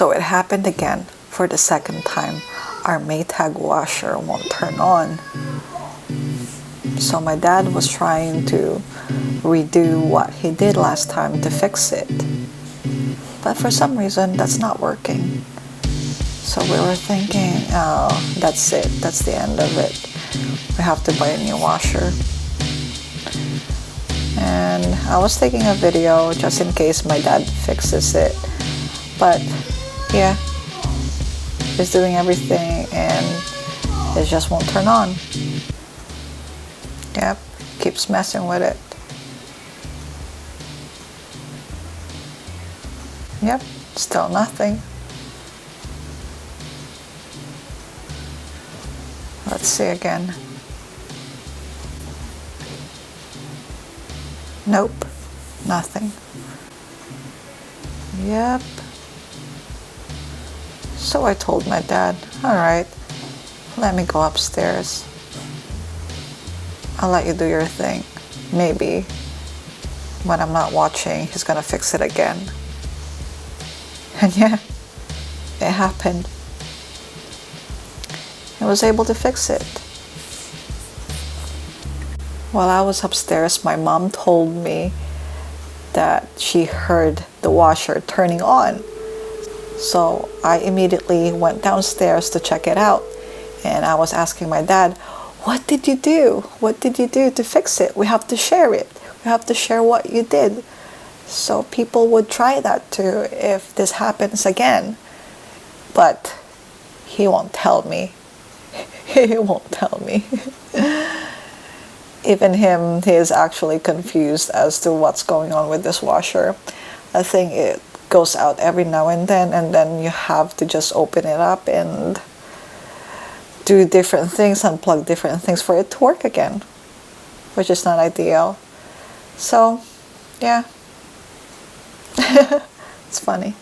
So it happened again for the second time. Our Maytag washer won't turn on. So my dad was trying to redo what he did last time to fix it. But for some reason, that's not working. So we were thinking, oh, that's it. That's the end of it. We have to buy a new washer. And I was taking a video just in case my dad fixes it. But yeah, he's doing everything and it just won't turn on. Yep, keeps messing with it. Yep, still nothing. Let's see again. Nope, nothing. Yep. So I told my dad, alright, let me go upstairs. I'll let you do your thing. Maybe when I'm not watching, he's gonna fix it again. And yeah, it happened. He was able to fix it. While I was upstairs, my mom told me that she heard the washer turning on. So I immediately went downstairs to check it out. And I was asking my dad, what did you do? What did you do to fix it? We have to share it. We have to share what you did. So people would try that too if this happens again. But he won't tell me. He won't tell me. Even him, he is actually confused as to what's going on with this washer. I think it goes out every now and then you have to just open it up and do different things, unplug different things for it to work again, which is not ideal. So, yeah. It's funny.